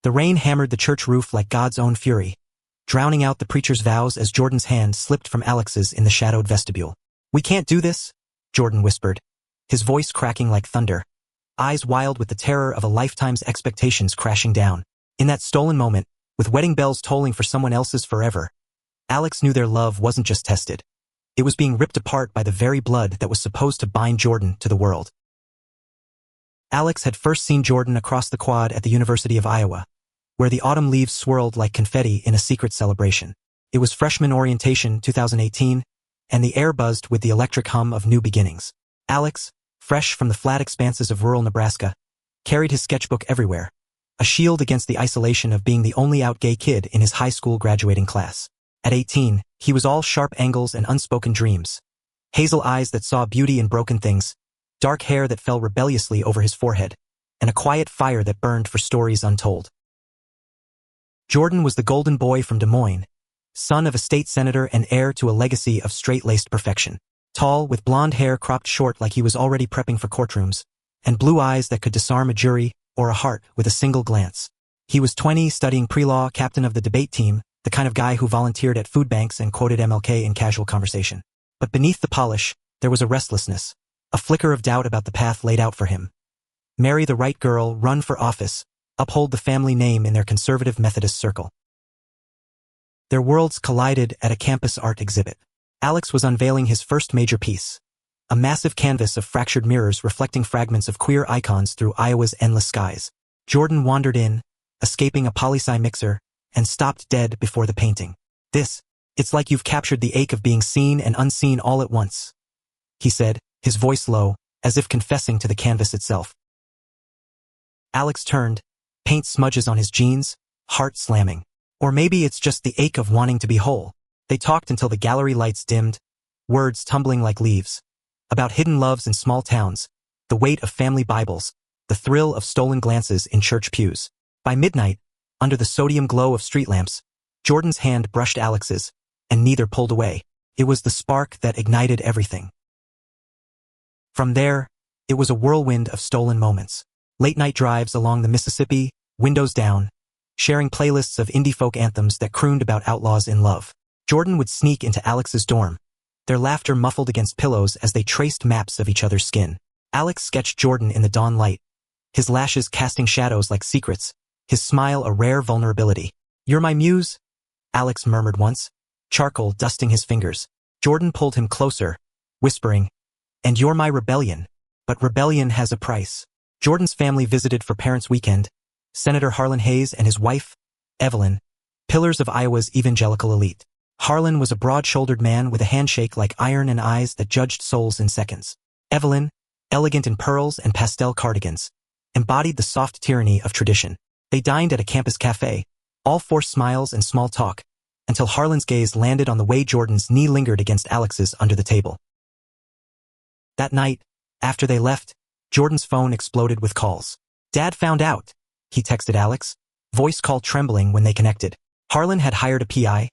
The rain hammered the church roof like God's own fury, drowning out the preacher's vows as Jordan's hand slipped from Alex's in the shadowed vestibule. "We can't do this," Jordan whispered, his voice cracking like thunder, eyes wild with the terror of a lifetime's expectations crashing down. In that stolen moment, with wedding bells tolling for someone else's forever, Alex knew their love wasn't just tested. It was being ripped apart by the very blood that was supposed to bind Jordan to the world. Alex had first seen Jordan across the quad at the University of Iowa, where the autumn leaves swirled like confetti in a secret celebration. It was freshman orientation 2018, and the air buzzed with the electric hum of new beginnings. Alex, fresh from the flat expanses of rural Nebraska, carried his sketchbook everywhere, a shield against the isolation of being the only out gay kid in his high school graduating class. At 18, he was all sharp angles and unspoken dreams. Hazel eyes that saw beauty in broken things, dark hair that fell rebelliously over his forehead, and a quiet fire that burned for stories untold. Jordan was the golden boy from Des Moines, son of a state senator and heir to a legacy of straight-laced perfection. Tall, with blonde hair cropped short like he was already prepping for courtrooms, and blue eyes that could disarm a jury or a heart with a single glance. He was 20, studying pre-law, captain of the debate team, the kind of guy who volunteered at food banks and quoted MLK in casual conversation. But beneath the polish, there was a restlessness, a flicker of doubt about the path laid out for him. Marry the right girl, run for office, uphold the family name in their conservative Methodist circle. Their worlds collided at a campus art exhibit. Alex was unveiling his first major piece, a massive canvas of fractured mirrors reflecting fragments of queer icons through Iowa's endless skies. Jordan wandered in, escaping a poli-sci mixer, and stopped dead before the painting. It's like you've captured the ache of being seen and unseen all at once," he said, his voice low, as if confessing to the canvas itself. Alex turned, paint smudges on his jeans, heart slamming. Or maybe it's just the ache of wanting to be whole. They talked until the gallery lights dimmed, words tumbling like leaves, about hidden loves in small towns, the weight of family Bibles, the thrill of stolen glances in church pews. By midnight, under the sodium glow of street lamps, Jordan's hand brushed Alex's, and neither pulled away. It was the spark that ignited everything. From there, it was a whirlwind of stolen moments. Late-night drives along the Mississippi, windows down, sharing playlists of indie folk anthems that crooned about outlaws in love. Jordan would sneak into Alex's dorm, their laughter muffled against pillows as they traced maps of each other's skin. Alex sketched Jordan in the dawn light, his lashes casting shadows like secrets, his smile a rare vulnerability. "You're my muse," Alex murmured once, charcoal dusting his fingers. Jordan pulled him closer, whispering, "And you're my rebellion. But rebellion has a price." Jordan's family visited for Parents' Weekend, Senator Harlan Hayes and his wife, Evelyn, pillars of Iowa's evangelical elite. Harlan was a broad-shouldered man with a handshake like iron and eyes that judged souls in seconds. Evelyn, elegant in pearls and pastel cardigans, embodied the soft tyranny of tradition. They dined at a campus cafe, all forced smiles and small talk, until Harlan's gaze landed on the way Jordan's knee lingered against Alex's under the table. That night, after they left, Jordan's phone exploded with calls. "Dad found out," he texted Alex, voice call trembling when they connected. Harlan had hired a PI,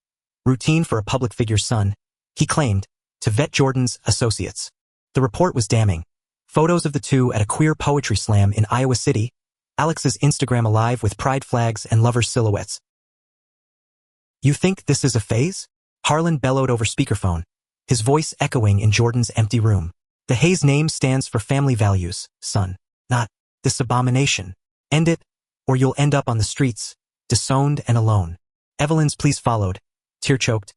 routine for a public figure's son, he claimed, to vet Jordan's associates. The report was damning. Photos of the two at a queer poetry slam in Iowa City, Alex's Instagram alive with pride flags and lovers' silhouettes. "You think this is a phase?" Harlan bellowed over speakerphone, his voice echoing in Jordan's empty room. "The Hayes name stands for family values, son, not this abomination. End it, or you'll end up on the streets, disowned and alone." Evelyn's pleas followed, tear-choked.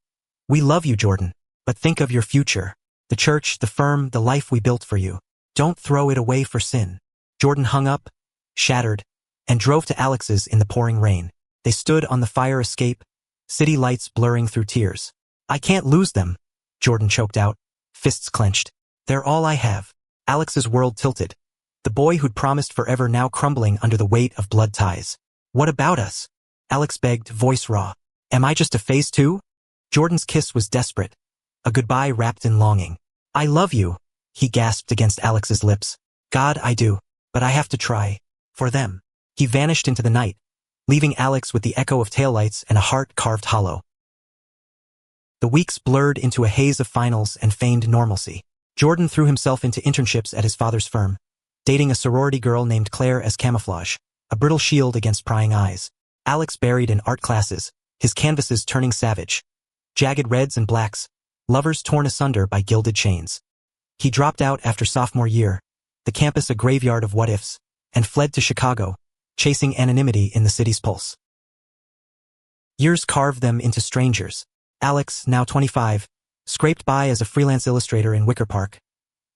"We love you, Jordan, but think of your future. The church, the firm, the life we built for you. Don't throw it away for sin." Jordan hung up, shattered, and drove to Alex's in the pouring rain. They stood on the fire escape, city lights blurring through tears. "I can't lose them," Jordan choked out, fists clenched. "They're all I have." Alex's world tilted, the boy who'd promised forever now crumbling under the weight of blood ties. "What about us?" Alex begged, voice raw. "Am I just a phase too?" Jordan's kiss was desperate, a goodbye wrapped in longing. "I love you," he gasped against Alex's lips. "God, I do, but I have to try. For them." He vanished into the night, leaving Alex with the echo of taillights and a heart carved hollow. The weeks blurred into a haze of finals and feigned normalcy. Jordan threw himself into internships at his father's firm, dating a sorority girl named Claire as camouflage, a brittle shield against prying eyes. Alex buried in art classes, his canvases turning savage. Jagged reds and blacks, lovers torn asunder by gilded chains. He dropped out after sophomore year, the campus a graveyard of what-ifs, and fled to Chicago, chasing anonymity in the city's pulse. Years carved them into strangers. Alex, now 25, scraped by as a freelance illustrator in Wicker Park.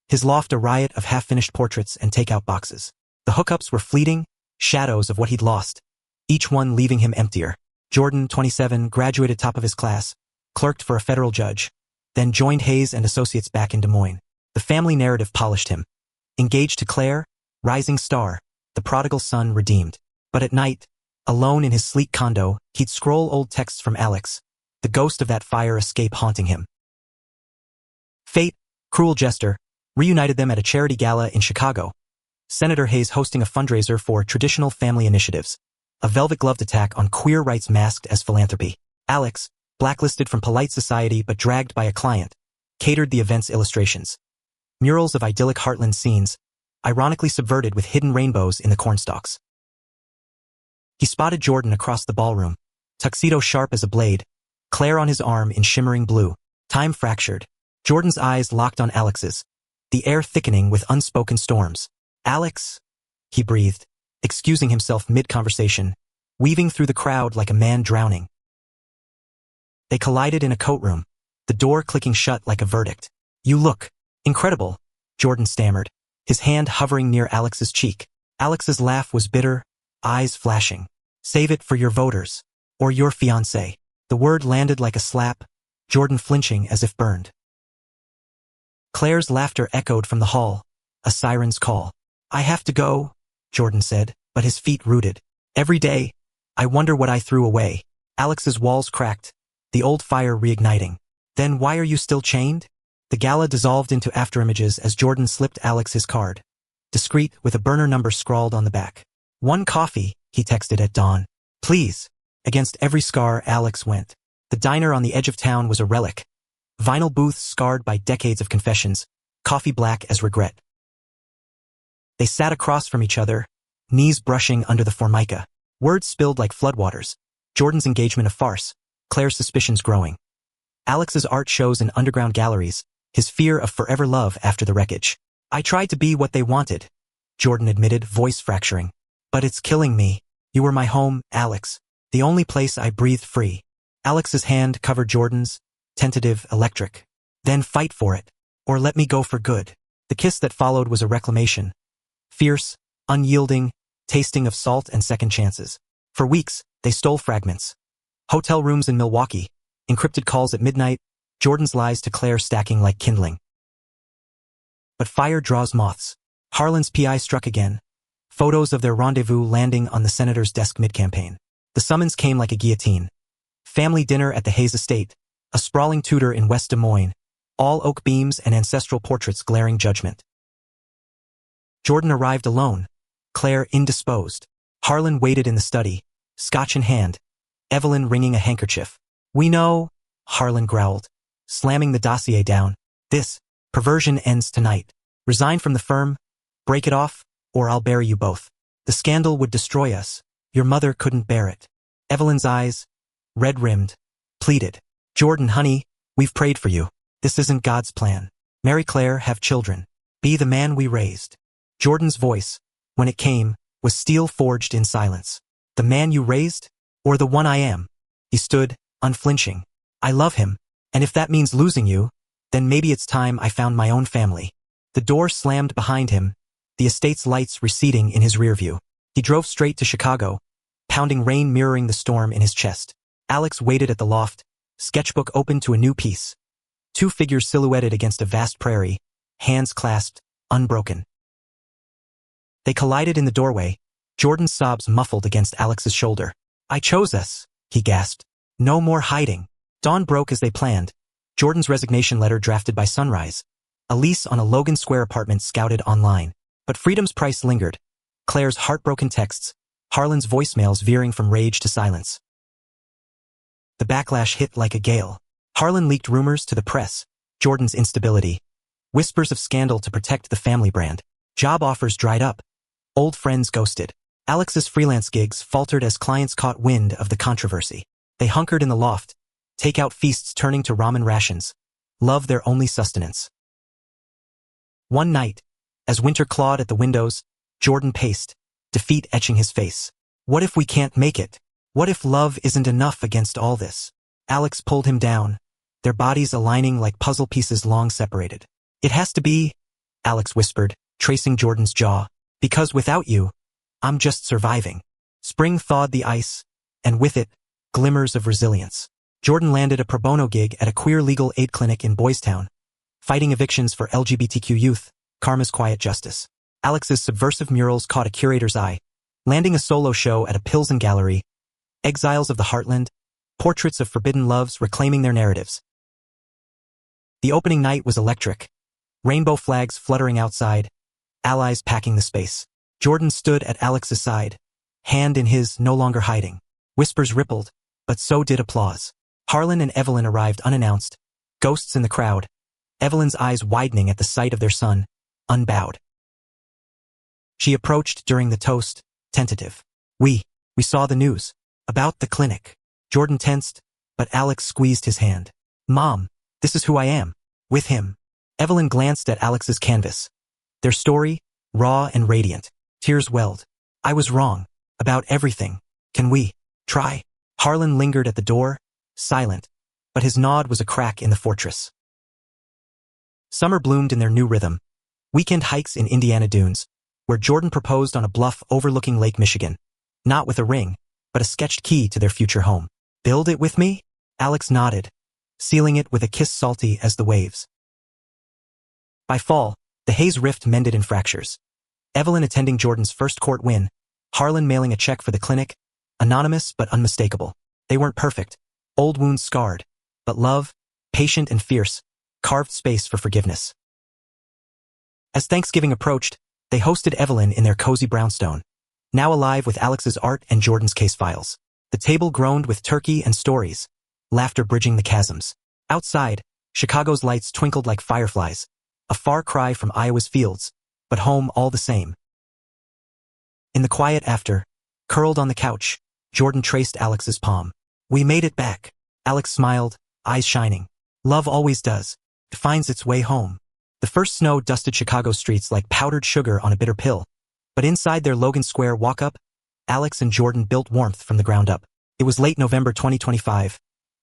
His loft a riot of half-finished portraits and takeout boxes. The hookups were fleeting, shadows of what he'd lost, each one leaving him emptier. Jordan, 27, graduated top of his class, clerked for a federal judge, then joined Hayes and Associates back in Des Moines. The family narrative polished him. Engaged to Claire, rising star, the prodigal son redeemed. But at night, alone in his sleek condo, he'd scroll old texts from Alex, the ghost of that fire escape haunting him. Fate, cruel jester, reunited them at a charity gala in Chicago. Senator Hayes hosting a fundraiser for traditional family initiatives. A velvet-gloved attack on queer rights masked as philanthropy. Alex, blacklisted from polite society but dragged by a client, catered the event's illustrations. Murals of idyllic heartland scenes, ironically subverted with hidden rainbows in the cornstalks. He spotted Jordan across the ballroom, tuxedo sharp as a blade, Claire on his arm in shimmering blue. Time fractured. Jordan's eyes locked on Alex's, the air thickening with unspoken storms. Alex, he breathed, excusing himself mid-conversation, weaving through the crowd like a man drowning. They collided in a courtroom, the door clicking shut like a verdict. You look incredible, Jordan stammered, his hand hovering near Alex's cheek. Alex's laugh was bitter, eyes flashing. Save it for your voters, or your fiancé. The word landed like a slap, Jordan flinching as if burned. Claire's laughter echoed from the hall, a siren's call. I have to go, Jordan said, but his feet rooted. Every day, I wonder what I threw away. Alex's walls cracked, the old fire reigniting. Then why are you still chained? The gala dissolved into afterimages as Jordan slipped Alex his card, discreet with a burner number scrawled on the back. One coffee, he texted at dawn. Please. Against every scar, Alex went. The diner on the edge of town was a relic. Vinyl booths scarred by decades of confessions, coffee black as regret. They sat across from each other, knees brushing under the formica. Words spilled like floodwaters. Jordan's engagement a farce, Claire's suspicions growing. Alex's art shows in underground galleries, his fear of forever love after the wreckage. I tried to be what they wanted, Jordan admitted, voice fracturing. But it's killing me. You were my home, Alex. The only place I breathed free. Alex's hand covered Jordan's, tentative, electric. Then fight for it, or let me go for good. The kiss that followed was a reclamation. Fierce, unyielding, tasting of salt and second chances. For weeks, they stole fragments. Hotel rooms in Milwaukee, encrypted calls at midnight, Jordan's lies to Claire stacking like kindling. But fire draws moths. Harlan's PI struck again. Photos of their rendezvous landing on the senator's desk mid-campaign. The summons came like a guillotine. Family dinner at the Hayes estate, a sprawling Tudor in West Des Moines, all oak beams and ancestral portraits glaring judgment. Jordan arrived alone, Claire indisposed. Harlan waited in the study, scotch in hand, Evelyn wringing a handkerchief. We know, Harlan growled, slamming the dossier down. This perversion ends tonight. Resign from the firm, break it off, or I'll bury you both. The scandal would destroy us. Your mother couldn't bear it. Evelyn's eyes, red-rimmed, pleaded. Jordan, honey, we've prayed for you. This isn't God's plan. Marry Claire, have children. Be the man we raised. Jordan's voice, when it came, was steel forged in silence. The man you raised, or the one I am? He stood, unflinching. I love him, and if that means losing you, then maybe it's time I found my own family. The door slammed behind him, the estate's lights receding in his rear view. He drove straight to Chicago, pounding rain mirroring the storm in his chest. Alex waited at the loft, sketchbook open to a new piece. Two figures silhouetted against a vast prairie, hands clasped, unbroken. They collided in the doorway, Jordan's sobs muffled against Alex's shoulder. I chose us, he gasped. No more hiding. Dawn broke as they planned. Jordan's resignation letter drafted by sunrise. A lease on a Logan Square apartment scouted online. But freedom's price lingered. Claire's heartbroken texts, Harlan's voicemails veering from rage to silence. The backlash hit like a gale. Harlan leaked rumors to the press, Jordan's instability. Whispers of scandal to protect the family brand. Job offers dried up. Old friends ghosted. Alex's freelance gigs faltered as clients caught wind of the controversy. They hunkered in the loft, takeout feasts turning to ramen rations, love their only sustenance. One night, as winter clawed at the windows, Jordan paced, defeat etching his face. What if we can't make it? What if love isn't enough against all this? Alex pulled him down, their bodies aligning like puzzle pieces long separated. It has to be, Alex whispered, tracing Jordan's jaw. Because without you, I'm just surviving. Spring thawed the ice, and with it, glimmers of resilience. Jordan landed a pro bono gig at a queer legal aid clinic in Boys Town, fighting evictions for LGBTQ youth, Karma's quiet justice. Alex's subversive murals caught a curator's eye, landing a solo show at a Pilsen gallery, Exiles of the Heartland, portraits of forbidden loves reclaiming their narratives. The opening night was electric, rainbow flags fluttering outside, allies packing the space. Jordan stood at Alex's side, hand in his, no longer hiding. Whispers rippled, but so did applause. Harlan and Evelyn arrived unannounced, ghosts in the crowd, Evelyn's eyes widening at the sight of their son, unbowed. She approached during the toast, tentative. We saw the news. About the clinic. Jordan tensed, but Alex squeezed his hand. Mom, this is who I am. With him. Evelyn glanced at Alex's canvas. Their story, raw and radiant. Tears welled. I was wrong. About everything. Can we try? Harlan lingered at the door, silent, but his nod was a crack in the fortress. Summer bloomed in their new rhythm. Weekend hikes in Indiana Dunes, where Jordan proposed on a bluff overlooking Lake Michigan. Not with a ring, but a sketched key to their future home. Build it with me? Alex nodded, sealing it with a kiss salty as the waves. By fall, the haze rift mended in fractures. Evelyn attending Jordan's first court win, Harlan mailing a check for the clinic, anonymous but unmistakable. They weren't perfect, old wounds scarred, but love, patient and fierce, carved space for forgiveness. As Thanksgiving approached, they hosted Evelyn in their cozy brownstone, now alive with Alex's art and Jordan's case files. The table groaned with turkey and stories, laughter bridging the chasms. Outside, Chicago's lights twinkled like fireflies, a far cry from Iowa's fields, but home all the same. In the quiet after, curled on the couch, Jordan traced Alex's palm. We made it back. Alex smiled, eyes shining. Love always does. It finds its way home. The first snow dusted Chicago's streets like powdered sugar on a bitter pill. But inside their Logan Square walk-up, Alex and Jordan built warmth from the ground up. It was late November 2025,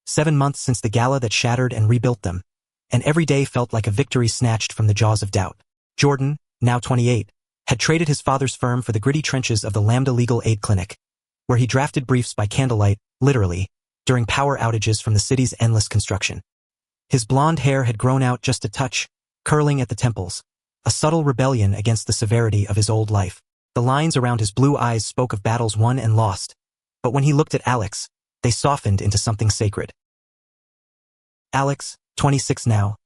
7 months since the gala that shattered and rebuilt them, and every day felt like a victory snatched from the jaws of doubt. Jordan, now 28, had traded his father's firm for the gritty trenches of the Lambda Legal Aid Clinic, where he drafted briefs by candlelight, literally, during power outages from the city's endless construction. His blonde hair had grown out just a touch, curling at the temples, a subtle rebellion against the severity of his old life. The lines around his blue eyes spoke of battles won and lost, but when he looked at Alex, they softened into something sacred. Alex, 26 now,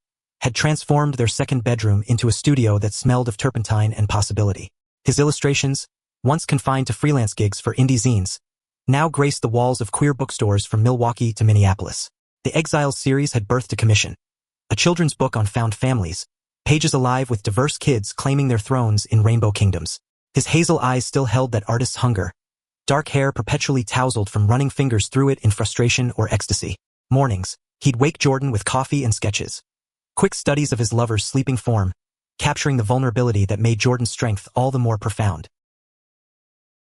had transformed their second bedroom into a studio that smelled of turpentine and possibility. His illustrations, once confined to freelance gigs for indie zines, now graced the walls of queer bookstores from Milwaukee to Minneapolis. The Exiles series had birthed a commission, a children's book on found families, pages alive with diverse kids claiming their thrones in rainbow kingdoms. His hazel eyes still held that artist's hunger, dark hair perpetually tousled from running fingers through it in frustration or ecstasy. Mornings, he'd wake Jordan with coffee and sketches, quick studies of his lover's sleeping form, capturing the vulnerability that made Jordan's strength all the more profound.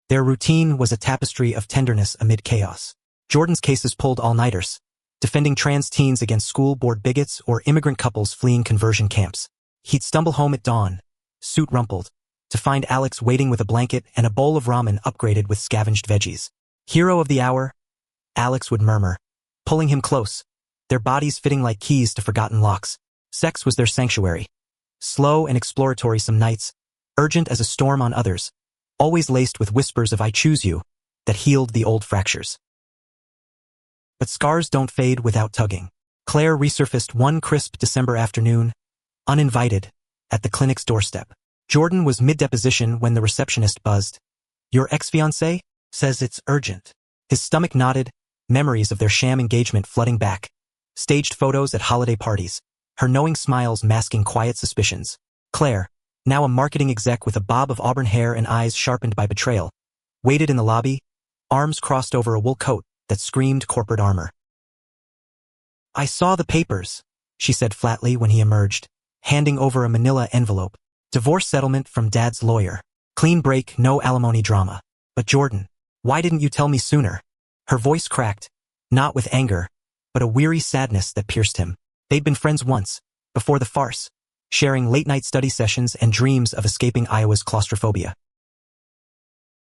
Their routine was a tapestry of tenderness amid chaos. Jordan's cases pulled all-nighters, defending trans teens against school board bigots or immigrant couples fleeing conversion camps. He'd stumble home at dawn, suit rumpled, to find Alex waiting with a blanket and a bowl of ramen upgraded with scavenged veggies. Hero of the hour, Alex would murmur, pulling him close, their bodies fitting like keys to forgotten locks. Sex was their sanctuary. Slow and exploratory some nights, urgent as a storm on others, always laced with whispers of I choose you, that healed the old fractures. But scars don't fade without tugging. Claire resurfaced one crisp December afternoon, uninvited, at the clinic's doorstep. Jordan was mid-deposition when the receptionist buzzed. Your ex-fiancé? Says it's urgent. His stomach knotted, memories of their sham engagement flooding back. Staged photos at holiday parties, her knowing smiles masking quiet suspicions. Claire, now a marketing exec with a bob of auburn hair and eyes sharpened by betrayal, waited in the lobby, arms crossed over a wool coat that screamed corporate armor. "I saw the papers," she said flatly when he emerged, handing over a manila envelope. "Divorce settlement from Dad's lawyer. Clean break, no alimony drama. But Jordan, why didn't you tell me sooner?" Her voice cracked, not with anger, but a weary sadness that pierced him. They'd been friends once, before the farce, sharing late-night study sessions and dreams of escaping Iowa's claustrophobia.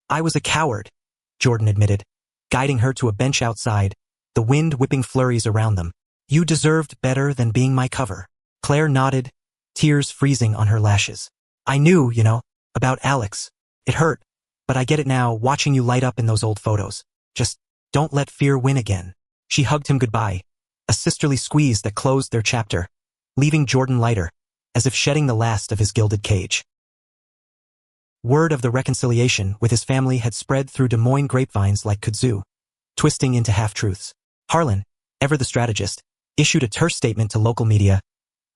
"I was a coward," Jordan admitted, guiding her to a bench outside, the wind whipping flurries around them. "You deserved better than being my cover." Claire nodded, tears freezing on her lashes. "I knew, about Alex. It hurt, but I get it now, watching you light up in those old photos. Just don't let fear win again." She hugged him goodbye, a sisterly squeeze that closed their chapter, leaving Jordan lighter, as if shedding the last of his gilded cage. Word of the reconciliation with his family had spread through Des Moines grapevines like kudzu, twisting into half-truths. Harlan, ever the strategist, issued a terse statement to local media.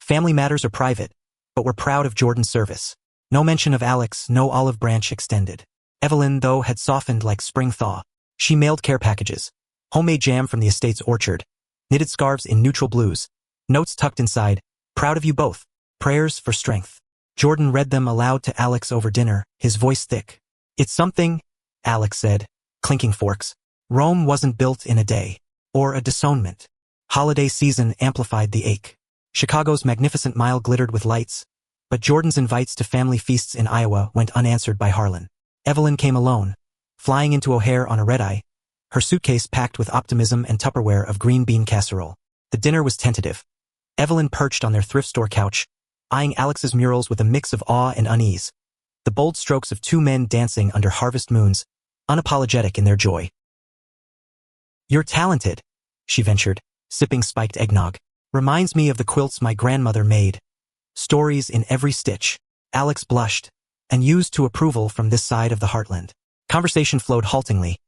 "Family matters are private, but we're proud of Jordan's service." No mention of Alex, no olive branch extended. Evelyn, though, had softened like spring thaw. She mailed care packages, homemade jam from the estate's orchard, knitted scarves in neutral blues, notes tucked inside, "Proud of you both, prayers for strength." Jordan read them aloud to Alex over dinner, his voice thick. "It's something," Alex said, clinking forks. "Rome wasn't built in a day, or a disownment." Holiday season amplified the ache. Chicago's magnificent mile glittered with lights, but Jordan's invites to family feasts in Iowa went unanswered by Harlan. Evelyn came alone, flying into O'Hare on a red-eye, her suitcase packed with optimism and Tupperware of green bean casserole. The dinner was tentative. Evelyn perched on their thrift store couch, eyeing Alex's murals with a mix of awe and unease, the bold strokes of two men dancing under harvest moons, unapologetic in their joy. "You're talented," she ventured, sipping spiked eggnog. "Reminds me of the quilts my grandmother made. Stories in every stitch." Alex blushed, and used to approval from this side of the heartland. Conversation flowed haltingly.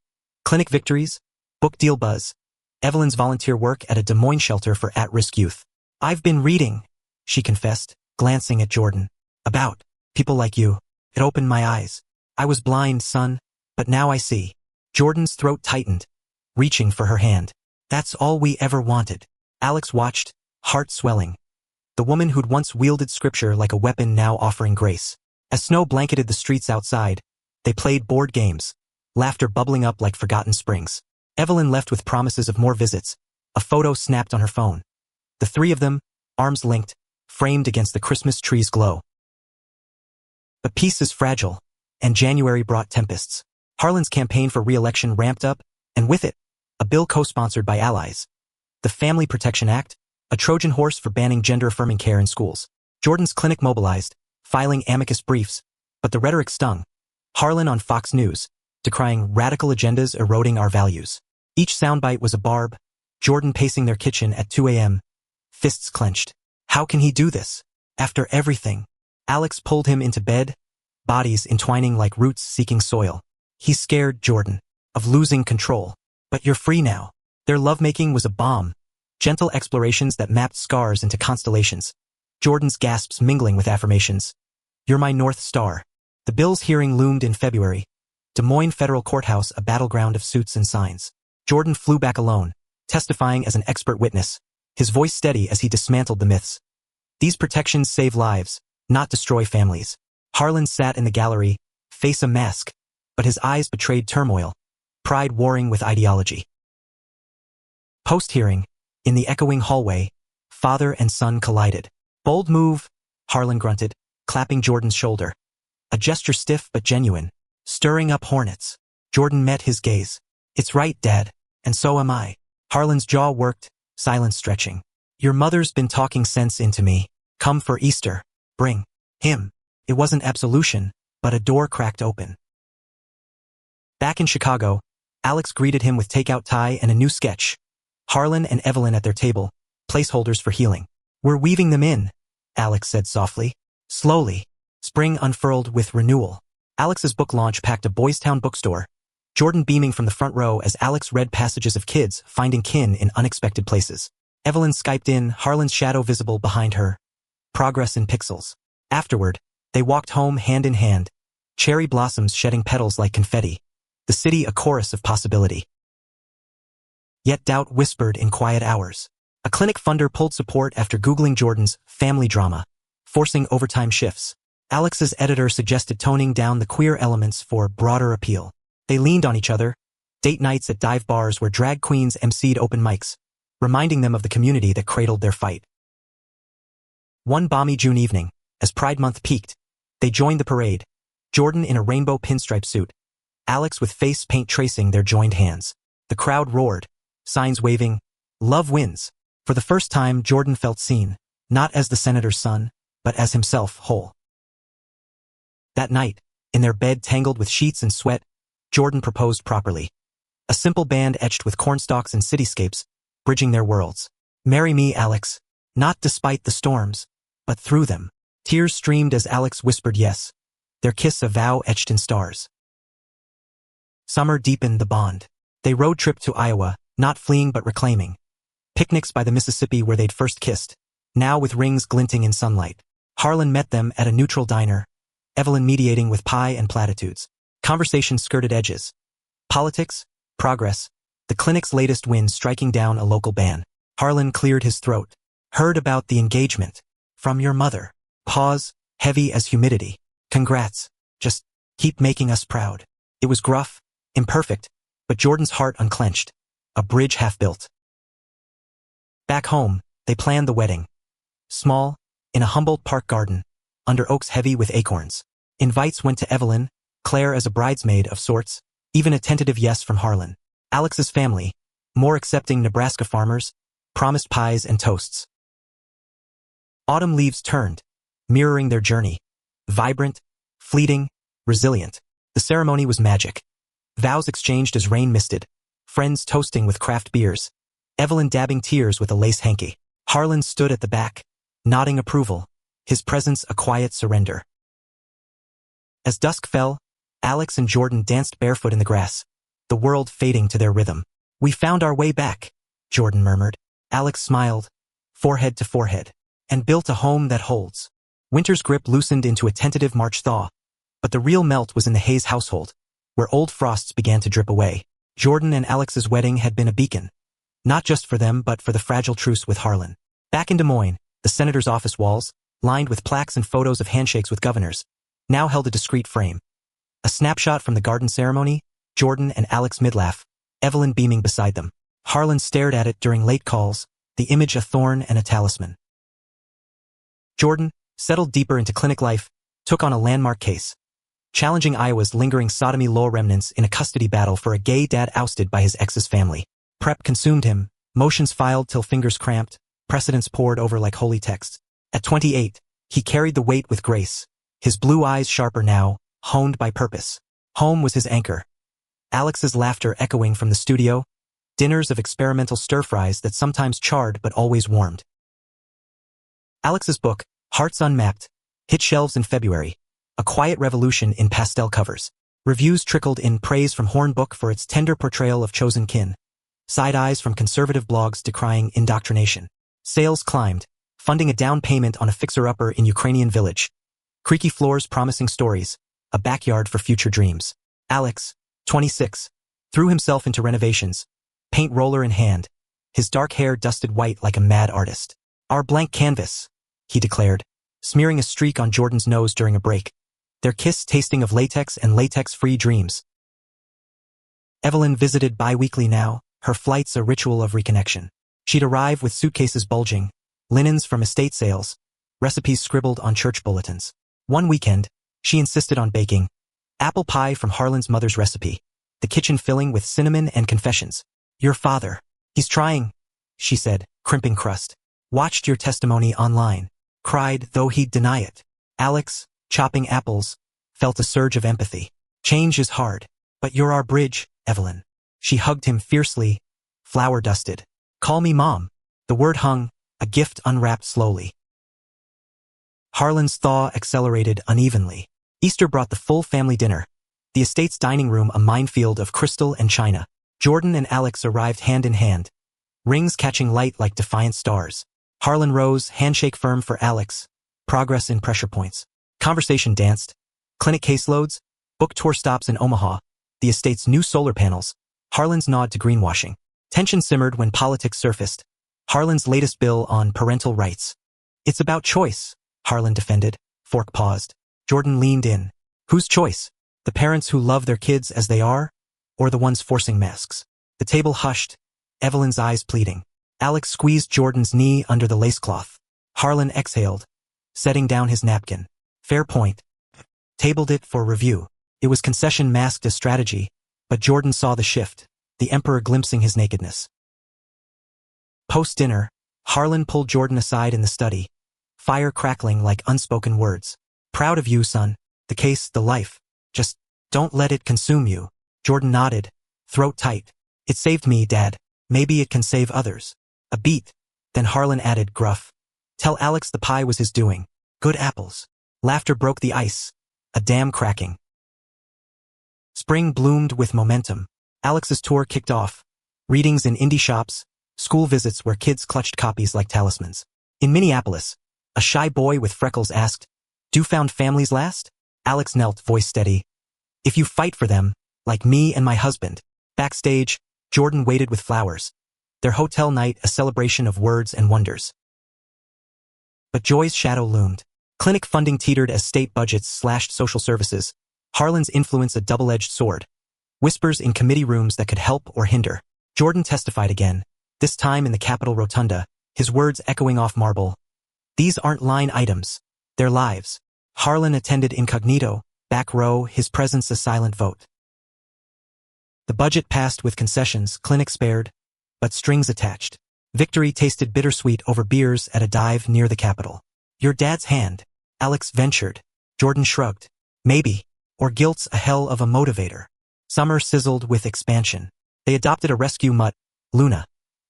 Clinic victories, book deal buzz, Evelyn's volunteer work at a Des Moines shelter for at-risk youth. "I've been reading," she confessed, glancing at Jordan. "About people like you. It opened my eyes. I was blind, son, but now I see." Jordan's throat tightened, reaching for her hand. "That's all we ever wanted." Alex watched, heart swelling. The woman who'd once wielded scripture like a weapon now offering grace. As snow blanketed the streets outside, they played board games, laughter bubbling up like forgotten springs. Evelyn left with promises of more visits, a photo snapped on her phone. The three of them, arms linked, framed against the Christmas tree's glow. But peace is fragile, and January brought tempests. Harlan's campaign for re-election ramped up, and with it, a bill co-sponsored by allies. The Family Protection Act, a Trojan horse for banning gender-affirming care in schools. Jordan's clinic mobilized, filing amicus briefs, but the rhetoric stung. Harlan on Fox News, decrying radical agendas eroding our values. Each soundbite was a barb, Jordan pacing their kitchen at 2 a.m., fists clenched. How can he do this? After everything. Alex pulled him into bed, bodies entwining like roots seeking soil. He scared Jordan of losing control. "But you're free now." Their lovemaking was a bomb, gentle explorations that mapped scars into constellations. Jordan's gasps mingling with affirmations. "You're my North Star." The bill's hearing loomed in February. Des Moines Federal Courthouse a battleground of suits and signs. Jordan flew back alone, testifying as an expert witness, his voice steady as he dismantled the myths. These protections save lives, not destroy families. Harlan sat in the gallery, face a mask, but his eyes betrayed turmoil, pride warring with ideology. Post-hearing, in the echoing hallway, father and son collided. "Bold move," Harlan grunted, clapping Jordan's shoulder. A gesture stiff but genuine, stirring up hornets. Jordan met his gaze. "It's right, Dad, and so am I." Harlan's jaw worked, silence stretching. "Your mother's been talking sense into me. Come for Easter. Bring him." It wasn't absolution, but a door cracked open. Back in Chicago, Alex greeted him with takeout tie and a new sketch. Harlan and Evelyn at their table, placeholders for healing. "We're weaving them in," Alex said softly. Slowly, spring unfurled with renewal. Alex's book launch packed a Boys Town bookstore, Jordan beaming from the front row as Alex read passages of kids finding kin in unexpected places. Evelyn Skyped in, Harlan's shadow visible behind her. Progress in pixels. Afterward, they walked home hand in hand, cherry blossoms shedding petals like confetti, the city a chorus of possibility. Yet doubt whispered in quiet hours. A clinic funder pulled support after Googling Jordan's family drama, forcing overtime shifts. Alex's editor suggested toning down the queer elements for broader appeal. They leaned on each other, date nights at dive bars where drag queens emceed open mics, reminding them of the community that cradled their fight. One balmy June evening, as Pride Month peaked, they joined the parade, Jordan in a rainbow pinstripe suit, Alex with face paint tracing their joined hands. The crowd roared, signs waving, "Love wins." For the first time, Jordan felt seen, not as the senator's son, but as himself whole. That night, in their bed tangled with sheets and sweat, Jordan proposed properly. A simple band etched with cornstalks and cityscapes, bridging their worlds. "Marry me, Alex," not despite the storms, but through them. Tears streamed as Alex whispered yes, their kiss a vow etched in stars. Summer deepened the bond. They road tripped to Iowa, not fleeing but reclaiming. Picnics by the Mississippi where they'd first kissed, now with rings glinting in sunlight. Harlan met them at a neutral diner, Evelyn mediating with pie and platitudes. Conversation skirted edges. Politics, progress, the clinic's latest win striking down a local ban. Harlan cleared his throat. "Heard about the engagement. From your mother." Pause, heavy as humidity. "Congrats. Just keep making us proud." It was gruff, imperfect, but Jordan's heart unclenched. A bridge half built. Back home, they planned the wedding. Small, in a Humboldt Park garden, under oaks heavy with acorns. Invites went to Evelyn, Claire as a bridesmaid of sorts, even a tentative yes from Harlan. Alex's family, more accepting Nebraska farmers, promised pies and toasts. Autumn leaves turned, mirroring their journey. Vibrant, fleeting, resilient. The ceremony was magic. Vows exchanged as rain misted, friends toasting with craft beers, Evelyn dabbing tears with a lace hanky. Harlan stood at the back, nodding approval, his presence a quiet surrender. As dusk fell, Alex and Jordan danced barefoot in the grass, the world fading to their rhythm. "We found our way back," Jordan murmured. Alex smiled, forehead to forehead, "and built a home that holds." Winter's grip loosened into a tentative March thaw, but the real melt was in the Hayes household, where old frosts began to drip away. Jordan and Alex's wedding had been a beacon, not just for them but for the fragile truce with Harlan. Back in Des Moines, the senator's office walls, lined with plaques and photos of handshakes with governors, now held a discreet frame. A snapshot from the garden ceremony, Jordan and Alex midlaugh, Evelyn beaming beside them. Harlan stared at it during late calls, the image a thorn and a talisman. Jordan, settled deeper into clinic life, took on a landmark case, challenging Iowa's lingering sodomy law remnants in a custody battle for a gay dad ousted by his ex's family. Prep consumed him, motions filed till fingers cramped, precedents poured over like holy texts. At 28, he carried the weight with grace, his blue eyes sharper now, honed by purpose. Home was his anchor. Alex's laughter echoing from the studio, dinners of experimental stir-fries that sometimes charred but always warmed. Alex's book, Hearts Unmapped, hit shelves in February, a quiet revolution in pastel covers. Reviews trickled in praise from Hornbook for its tender portrayal of chosen kin, side eyes from conservative blogs decrying indoctrination. Sales climbed, funding a down payment on a fixer-upper in Ukrainian village. Creaky floors promising stories, a backyard for future dreams. Alex, 26, threw himself into renovations, paint roller in hand, his dark hair dusted white like a mad artist. "Our blank canvas," he declared, smearing a streak on Jordan's nose during a break, their kiss tasting of latex and latex-free dreams. Evelyn visited bi-weekly now, her flights a ritual of reconnection. She'd arrive with suitcases bulging, linens from estate sales, recipes scribbled on church bulletins. One weekend, she insisted on baking apple pie from Harlan's mother's recipe, the kitchen filling with cinnamon and confessions. "Your father, he's trying," she said, crimping crust. "Watched your testimony online. Cried though he'd deny it." Alex, chopping apples, felt a surge of empathy. "Change is hard, but you're our bridge, Evelyn." She hugged him fiercely, flour-dusted. "Call me Mom." The word hung, a gift unwrapped slowly. Harlan's thaw accelerated unevenly. Easter brought the full family dinner, the estate's dining room a minefield of crystal and china. Jordan and Alex arrived hand in hand, rings catching light like defiant stars. Harlan rose, handshake firm for Alex, progress in pressure points. Conversation danced, clinic caseloads, book tour stops in Omaha, the estate's new solar panels, Harlan's nod to greenwashing. Tension simmered when politics surfaced. Harlan's latest bill on parental rights. It's about choice, Harlan defended. Fork paused. Jordan leaned in. Whose choice? The parents who love their kids as they are, or the ones forcing masks? The table hushed, Evelyn's eyes pleading. Alex squeezed Jordan's knee under the lacecloth. Harlan exhaled, setting down his napkin. Fair point. Tabled it for review. It was concession masked as strategy, but Jordan saw the shift, the emperor glimpsing his nakedness. Post-dinner, Harlan pulled Jordan aside in the study, fire crackling like unspoken words. Proud of you, son. The case, the life. Just don't let it consume you. Jordan nodded, throat tight. It saved me, Dad. Maybe it can save others. A beat. Then Harlan added, gruff. Tell Alex the pie was his doing. Good apples. Laughter broke the ice. A dam cracking. Spring bloomed with momentum. Alex's tour kicked off. Readings in indie shops, school visits where kids clutched copies like talismans. In Minneapolis, a shy boy with freckles asked, Do found families last? Alex knelt, voice steady. If you fight for them, like me and my husband. Backstage, Jordan waited with flowers. Their hotel night a celebration of words and wonders. But joy's shadow loomed. Clinic funding teetered as state budgets slashed social services. Harlan's influence a double-edged sword. Whispers in committee rooms that could help or hinder. Jordan testified again, this time in the Capitol Rotunda, his words echoing off marble. These aren't line items. They're lives. Harlan attended incognito, back row, his presence a silent vote. The budget passed with concessions, clinic spared, but strings attached. Victory tasted bittersweet over beers at a dive near the Capitol. Your dad's hand, Alex ventured. Jordan shrugged. Maybe. Or guilt's a hell of a motivator. Summer sizzled with expansion. They adopted a rescue mutt, Luna.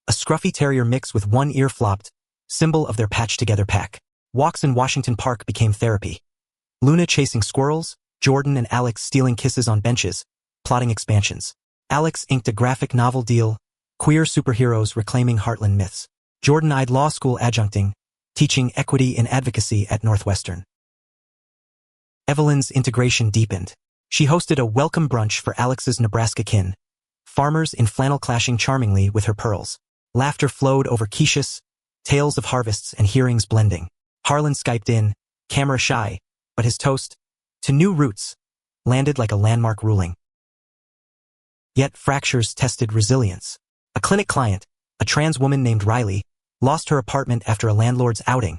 A scruffy terrier mix with one ear flopped, symbol of their patched-together pack. Walks in Washington Park became therapy. Luna chasing squirrels, Jordan and Alex stealing kisses on benches, plotting expansions. Alex inked a graphic novel deal, queer superheroes reclaiming heartland myths. Jordan eyed law school adjuncting, teaching equity in advocacy at Northwestern. Evelyn's integration deepened. She hosted a welcome brunch for Alex's Nebraska kin, farmers in flannel clashing charmingly with her pearls. Laughter flowed over quiches, tales of harvests and hearings blending. Harlan Skyped in, camera shy, but his toast, to new roots, landed like a landmark ruling. Yet fractures tested resilience. A clinic client, a trans woman named Riley, lost her apartment after a landlord's outing.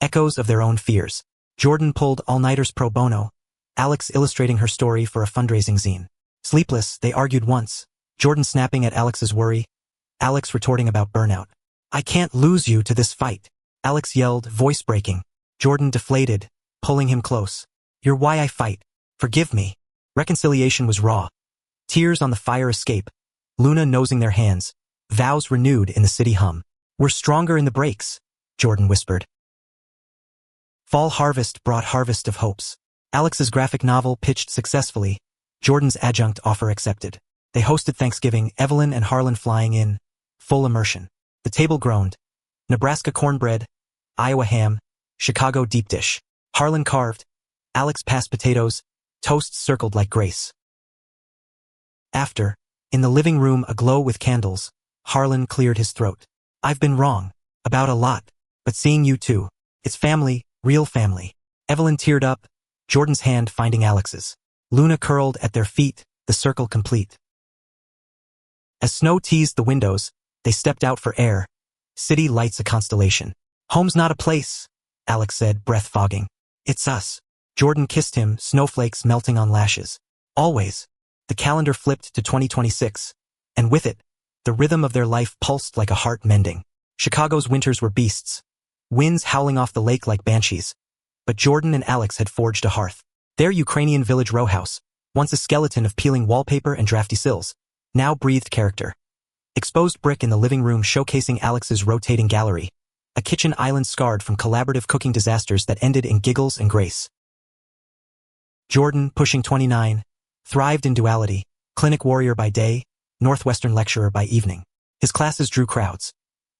Echoes of their own fears. Jordan pulled all-nighters pro bono, Alex illustrating her story for a fundraising zine. Sleepless, they argued once, Jordan snapping at Alex's worry, Alex retorting about burnout. I can't lose you to this fight. Alex yelled, voice breaking. Jordan deflated, pulling him close. You're why I fight. Forgive me. Reconciliation was raw. Tears on the fire escape. Luna nosing their hands. Vows renewed in the city hum. We're stronger in the breaks, Jordan whispered. Fall harvest brought harvest of hopes. Alex's graphic novel pitched successfully. Jordan's adjunct offer accepted. They hosted Thanksgiving, Evelyn and Harlan flying in, full immersion. The table groaned. Nebraska cornbread, Iowa ham, Chicago deep dish. Harlan carved, Alex passed potatoes, toasts circled like grace. After, in the living room aglow with candles, Harlan cleared his throat. I've been wrong, about a lot, but seeing you too. It's family, real family. Evelyn teared up, Jordan's hand finding Alex's. Luna curled at their feet, the circle complete. As snow teased the windows, they stepped out for air. City lights a constellation. Home's not a place, Alex said, breath fogging. It's us. Jordan kissed him, snowflakes melting on lashes. Always. The calendar flipped to 2026, and with it, the rhythm of their life pulsed like a heart mending. Chicago's winters were beasts, winds howling off the lake like banshees. But Jordan and Alex had forged a hearth. Their Ukrainian village row house, once a skeleton of peeling wallpaper and drafty sills, now breathed character. Exposed brick in the living room showcasing Alex's rotating gallery, a kitchen island scarred from collaborative cooking disasters that ended in giggles and grace. Jordan, pushing 29, thrived in duality, clinic warrior by day, Northwestern lecturer by evening. His classes drew crowds.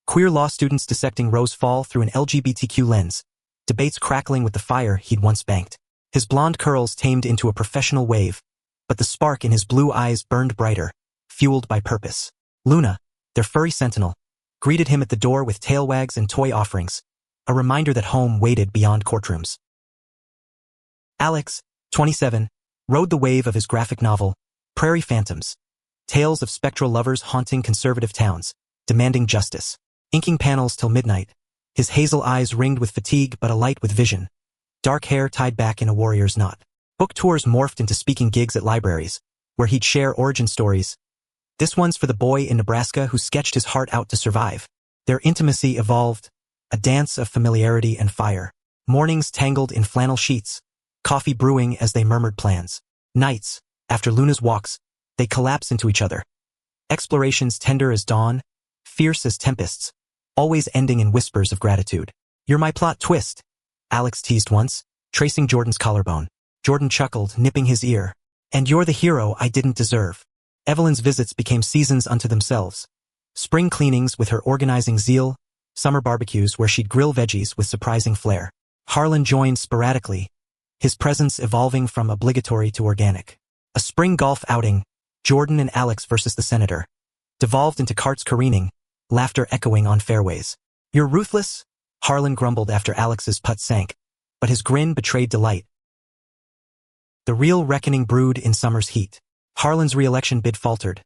Queer law students dissecting Rose Fall through an LGBTQ lens, debates crackling with the fire he'd once banked. His blonde curls tamed into a professional wave, but the spark in his blue eyes burned brighter, fueled by purpose. Luna, their furry sentinel, greeted him at the door with tail wags and toy offerings, a reminder that home waited beyond courtrooms. Alex, 27, rode the wave of his graphic novel, Prairie Phantoms, tales of spectral lovers haunting conservative towns, demanding justice. Inking panels till midnight, his hazel eyes ringed with fatigue but alight with vision, dark hair tied back in a warrior's knot. Book tours morphed into speaking gigs at libraries, where he'd share origin stories. This one's for the boy in Nebraska who sketched his heart out to survive. Their intimacy evolved, a dance of familiarity and fire. Mornings tangled in flannel sheets, coffee brewing as they murmured plans. Nights, after Luna's walks, they collapse into each other. Explorations tender as dawn, fierce as tempests, always ending in whispers of gratitude. "You're my plot twist," Alex teased once, tracing Jordan's collarbone. Jordan chuckled, nipping his ear. "And you're the hero I didn't deserve." Evelyn's visits became seasons unto themselves. Spring cleanings with her organizing zeal, summer barbecues where she'd grill veggies with surprising flair. Harlan joined sporadically, his presence evolving from obligatory to organic. A spring golf outing, Jordan and Alex versus the senator, devolved into carts careening, laughter echoing on fairways. "You're ruthless," Harlan grumbled after Alex's putt sank, but his grin betrayed delight. The real reckoning brewed in summer's heat. Harlan's re-election bid faltered,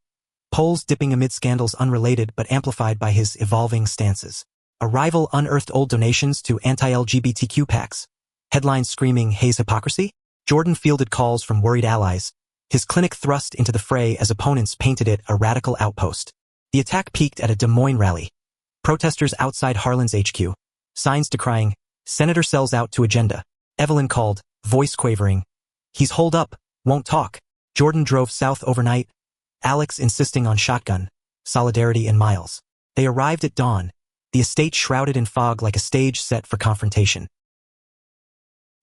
polls dipping amid scandals unrelated but amplified by his evolving stances. A rival unearthed old donations to anti-LGBTQ PACs, headlines screaming Hayes hypocrisy. Jordan fielded calls from worried allies, his clinic thrust into the fray as opponents painted it a radical outpost. The attack peaked at a Des Moines rally. Protesters outside Harlan's HQ, signs decrying, "Senator sells out to agenda." Evelyn called, voice quavering, "He's holed up, won't talk." Jordan drove south overnight, Alex insisting on shotgun, solidarity in miles. They arrived at dawn, the estate shrouded in fog like a stage set for confrontation.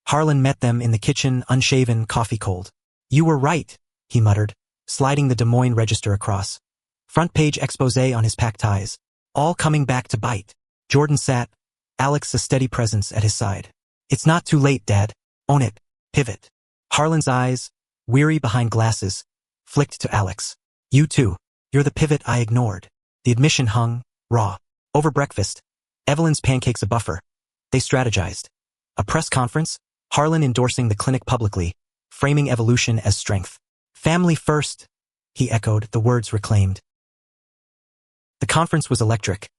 Harlan met them in the kitchen, unshaven, coffee cold. "You were right," he muttered, sliding the Des Moines Register across. Front page expose on his packed ties. All coming back to bite. Jordan sat, Alex a steady presence at his side. "It's not too late, Dad. Own it. Pivot." Harlan's eyes, weary behind glasses, flicked to Alex. "You too. You're the pivot I ignored." The admission hung, raw. Over breakfast, Evelyn's pancakes a buffer. They strategized. A press conference, Harlan endorsing the clinic publicly, framing evolution as strength. "Family first," he echoed, the words reclaimed. The conference was electric.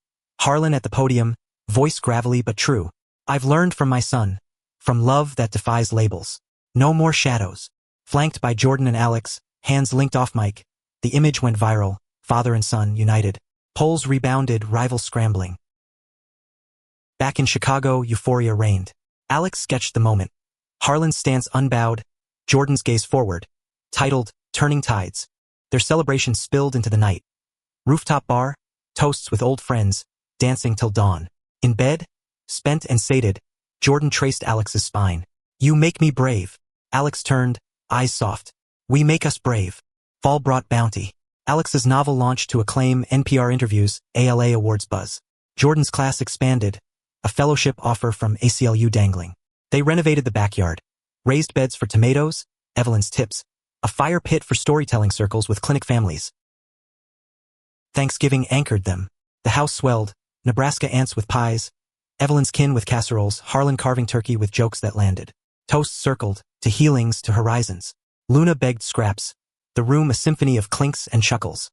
Harlan at the podium, voice gravelly but true. "I've learned from my son, from love that defies labels. No more shadows." Flanked by Jordan and Alex, hands linked off mic, the image went viral, father and son united. Polls rebounded, rivals scrambling. Back in Chicago, euphoria reigned. Alex sketched the moment. Harlan's stance unbowed, Jordan's gaze forward. Titled, "Turning Tides." Their celebration spilled into the night. Rooftop bar, toasts with old friends, dancing till dawn. In bed, spent and sated, Jordan traced Alex's spine. "You make me brave." Alex turned, eyes soft. "We make us brave." Fall brought bounty. Alex's novel launched to acclaim, NPR interviews, ALA awards buzz. Jordan's class expanded, a fellowship offer from ACLU dangling. They renovated the backyard. Raised beds for tomatoes, Evelyn's tips. A fire pit for storytelling circles with clinic families. Thanksgiving anchored them. The house swelled, Nebraska aunts with pies, Evelyn's kin with casseroles, Harlan carving turkey with jokes that landed. Toasts circled, to healings, to horizons. Luna begged scraps, the room a symphony of clinks and chuckles.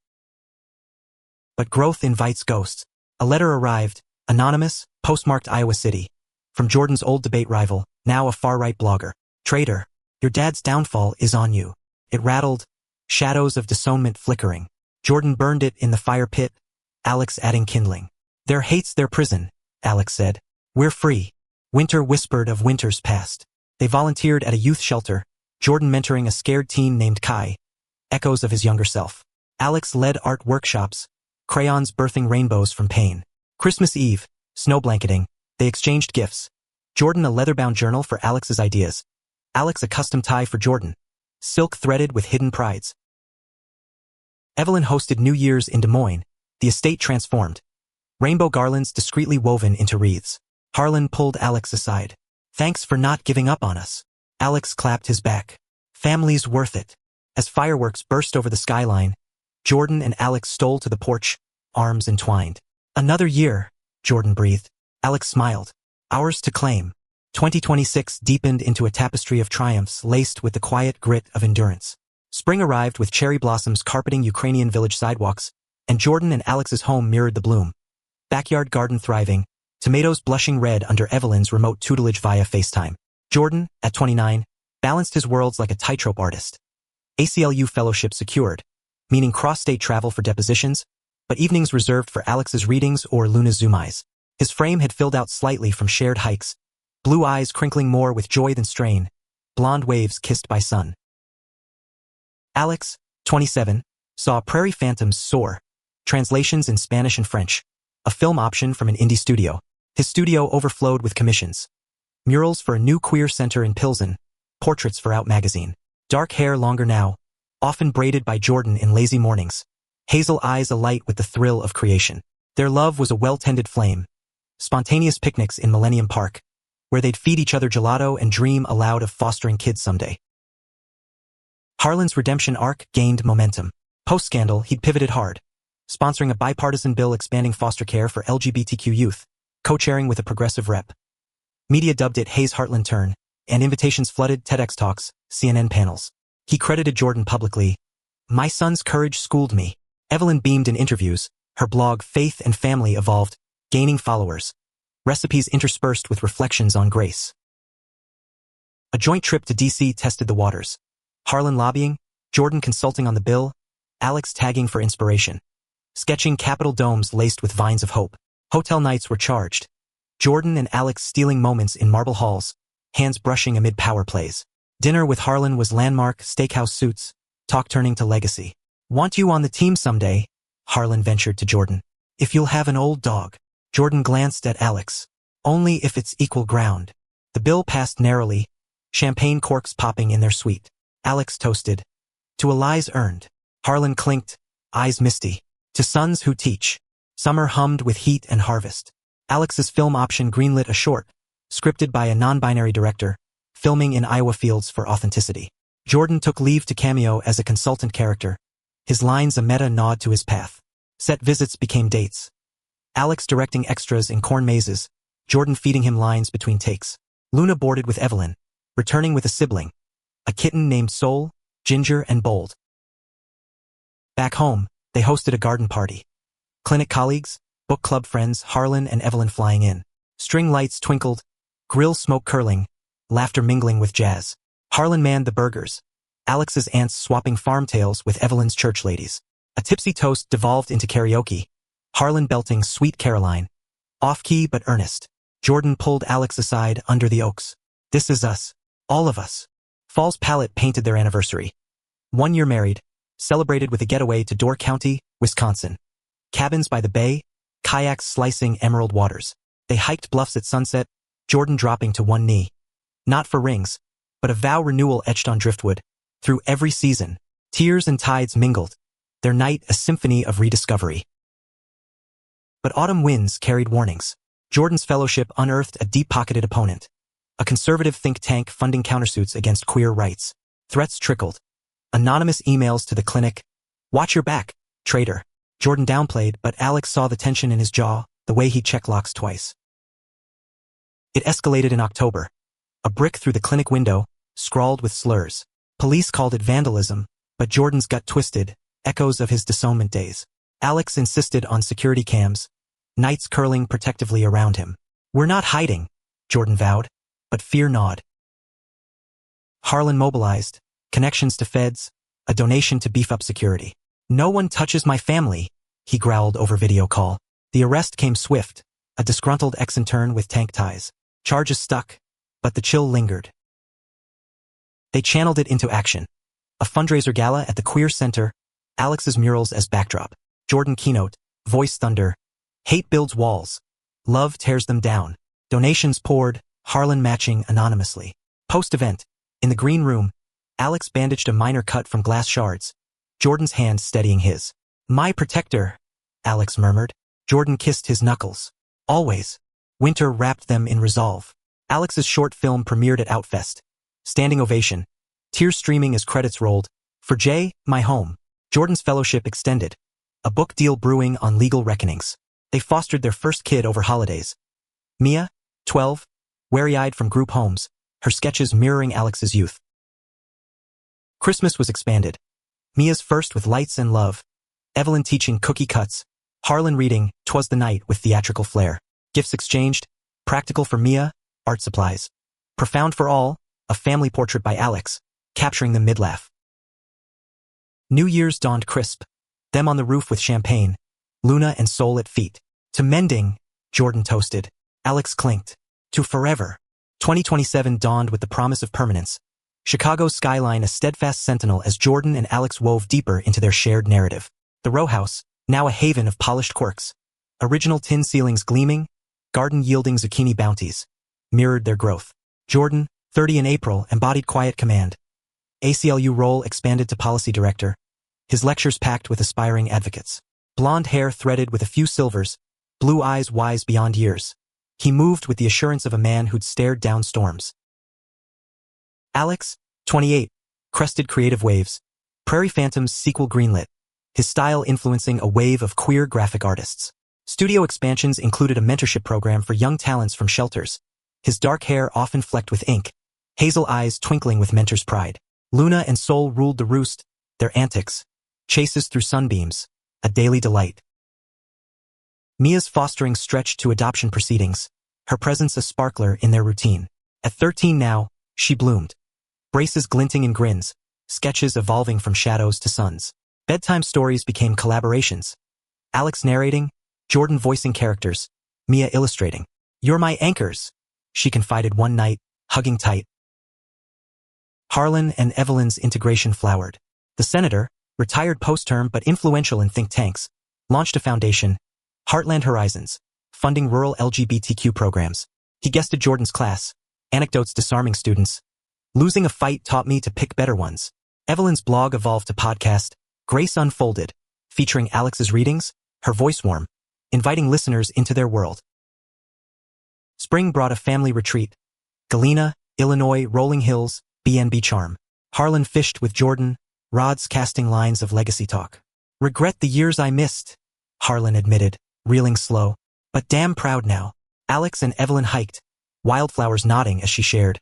But growth invites ghosts. A letter arrived, anonymous, postmarked Iowa City, from Jordan's old debate rival, now a far-right blogger. "Traitor, your dad's downfall is on you." It rattled, shadows of disownment flickering. Jordan burned it in the fire pit, Alex adding kindling. "Their hate's their prison," Alex said. "We're free." Winter whispered of winters past. They volunteered at a youth shelter, Jordan mentoring a scared teen named Kai, echoes of his younger self. Alex led art workshops, crayons birthing rainbows from pain. Christmas Eve, snow blanketing, they exchanged gifts. Jordan a leather-bound journal for Alex's ideas. Alex a custom tie for Jordan, silk threaded with hidden prides. Evelyn hosted New Year's in Des Moines, the estate transformed. Rainbow garlands discreetly woven into wreaths. Harlan pulled Alex aside. "Thanks for not giving up on us." Alex clapped his back. "Family's worth it." As fireworks burst over the skyline, Jordan and Alex stole to the porch, arms entwined. Another year, Jordan breathed. Alex smiled. Ours to claim. 2026 deepened into a tapestry of triumphs laced with the quiet grit of endurance. Spring arrived with cherry blossoms carpeting Ukrainian village sidewalks, and Jordan and Alex's home mirrored the bloom. Backyard garden thriving, tomatoes blushing red under Evelyn's remote tutelage via FaceTime. Jordan, at 29, balanced his worlds like a tightrope artist. ACLU fellowship secured, meaning cross-state travel for depositions, but evenings reserved for Alex's readings or Luna's Zoom eyes. His frame had filled out slightly from shared hikes, blue eyes crinkling more with joy than strain, blonde waves kissed by sun. Alex, 27, saw Prairie Phantoms Soar, translations in Spanish and French, a film option from an indie studio. His studio overflowed with commissions. Murals for a new queer center in Pilsen, portraits for Out magazine. Dark hair longer now, often braided by Jordan in lazy mornings, hazel eyes alight with the thrill of creation. Their love was a well-tended flame. Spontaneous picnics in Millennium Park, where they'd feed each other gelato and dream aloud of fostering kids someday. Harlan's redemption arc gained momentum. Post-scandal, he'd pivoted hard, sponsoring a bipartisan bill expanding foster care for LGBTQ youth, co-chairing with a progressive rep. Media dubbed it Hayes Heartland turn, and invitations flooded TEDx talks, CNN panels. He credited Jordan publicly. "My son's courage schooled me." Evelyn beamed in interviews. Her blog Faith and Family evolved, gaining followers. Recipes interspersed with reflections on grace. A joint trip to DC tested the waters. Harlan lobbying, Jordan consulting on the bill, Alex tagging for inspiration. Sketching Capitol domes laced with vines of hope. Hotel nights were charged. Jordan and Alex stealing moments in marble halls, hands brushing amid power plays. Dinner with Harlan was landmark, steakhouse suits, talk turning to legacy. "Want you on the team someday," Harlan ventured to Jordan. "If you'll have an old dog." Jordan glanced at Alex. "Only if it's equal ground." The bill passed narrowly, champagne corks popping in their suite. Alex toasted. "To a lies earned." Harlan clinked, eyes misty. "To sons who teach." Summer hummed with heat and harvest. Alex's film option greenlit a short, scripted by a non-binary director, filming in Iowa fields for authenticity. Jordan took leave to cameo as a consultant character, his lines a meta nod to his path. Set visits became dates. Alex directing extras in corn mazes, Jordan feeding him lines between takes. Luna boarded with Evelyn, returning with a sibling, a kitten named Soul, Ginger, and Bold. Back home, they hosted a garden party. Clinic colleagues, book club friends, Harlan and Evelyn flying in. String lights twinkled, grill smoke curling, laughter mingling with jazz. Harlan manned the burgers, Alex's aunts swapping farm tales with Evelyn's church ladies. A tipsy toast devolved into karaoke, Harlan belting Sweet Caroline, off-key but earnest. Jordan pulled Alex aside under the oaks. "This is us. All of us." Fall's palette painted their anniversary. 1 year married, celebrated with a getaway to Door County, Wisconsin. Cabins by the bay, kayaks slicing emerald waters. They hiked bluffs at sunset, Jordan dropping to one knee. Not for rings, but a vow renewal etched on driftwood. Through every season, tears and tides mingled, their night a symphony of rediscovery. But autumn winds carried warnings. Jordan's fellowship unearthed a deep-pocketed opponent, a conservative think tank funding countersuits against queer rights. Threats trickled. Anonymous emails to the clinic. "Watch your back, traitor." Jordan downplayed, but Alex saw the tension in his jaw, the way he checked locks twice. It escalated in October. A brick through the clinic window, scrawled with slurs. Police called it vandalism, but Jordan's gut twisted, echoes of his disownment days. Alex insisted on security cams, nights curling protectively around him. "We're not hiding," Jordan vowed, but fear gnawed. Harlan mobilized, connections to feds, a donation to beef up security. "No one touches my family," he growled over video call. The arrest came swift, a disgruntled ex-intern with tank ties. Charges stuck, but the chill lingered. They channeled it into action. A fundraiser gala at the Queer Center, Alex's murals as backdrop. Jordan keynote, voice thunder. "Hate builds walls. Love tears them down." Donations poured, Harlan matching anonymously. Post-event, in the green room, Alex bandaged a minor cut from glass shards, Jordan's hand steadying his. "My protector," Alex murmured. Jordan kissed his knuckles. "Always." Winter wrapped them in resolve. Alex's short film premiered at Outfest. Standing ovation. Tears streaming as credits rolled. For Jay, my home. Jordan's fellowship extended. A book deal brewing on legal reckonings. They fostered their first kid over holidays. Mia, 12, wary-eyed from group homes, her sketches mirroring Alex's youth. Christmas was expanded. Mia's first with lights and love. Evelyn teaching cookie cuts. Harlan reading 'Twas the Night with theatrical flair. Gifts exchanged. Practical for Mia, art supplies. Profound for all, a family portrait by Alex, capturing the mid-laugh. New Year's dawned crisp. Them on the roof with champagne. Luna and Sol at feet. To mending, Jordan toasted. Alex clinked. To forever. 2027 dawned with the promise of permanence. Chicago's skyline a steadfast sentinel as Jordan and Alex wove deeper into their shared narrative. The row house, now a haven of polished quirks. Original tin ceilings gleaming, garden yielding zucchini bounties, mirrored their growth. Jordan, 30 in April, embodied quiet command. ACLU role expanded to policy director. His lectures packed with aspiring advocates. Blonde hair threaded with a few silvers, blue eyes wise beyond years. He moved with the assurance of a man who'd stared down storms. Alex, 28, crested creative waves. Prairie Phantoms sequel greenlit. His style influencing a wave of queer graphic artists. Studio expansions included a mentorship program for young talents from shelters. His dark hair often flecked with ink, hazel eyes twinkling with mentor's pride. Luna and Sol ruled the roost, their antics, chases through sunbeams, a daily delight. Mia's fostering stretched to adoption proceedings, her presence a sparkler in their routine. At 13 now, she bloomed. Braces glinting in grins, sketches evolving from shadows to suns. Bedtime stories became collaborations. Alex narrating, Jordan voicing characters, Mia illustrating. You're my anchors, she confided one night, hugging tight. Harlan and Evelyn's integration flowered. The senator, retired post-term but influential in think tanks, launched a foundation, Heartland Horizons, funding rural LGBTQ programs. He guested Jordan's class, anecdotes disarming students. Losing a fight taught me to pick better ones. Evelyn's blog evolved to podcast, Grace Unfolded, featuring Alex's readings, her voice warm, inviting listeners into their world. Spring brought a family retreat. Galena, Illinois, rolling hills, BNB charm. Harlan fished with Jordan, rods casting lines of legacy talk. Regret the years I missed, Harlan admitted, reeling slow. But damn proud now. Alex and Evelyn hiked, wildflowers nodding as she shared.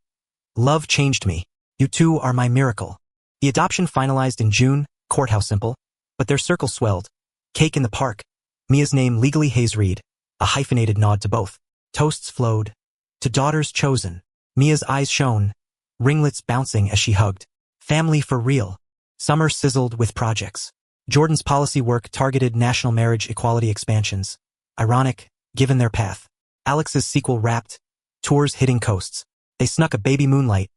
Love changed me. You two are my miracle. The adoption finalized in June, courthouse simple, but their circle swelled. Cake in the park. Mia's name legally Hayes Reed, a hyphenated nod to both. Toasts flowed. To daughters chosen. Mia's eyes shone, ringlets bouncing as she hugged. Family for real. Summer sizzled with projects. Jordan's policy work targeted national marriage equality expansions. Ironic, given their path. Alex's sequel wrapped, tours hitting coasts. They snuck a baby moonlight.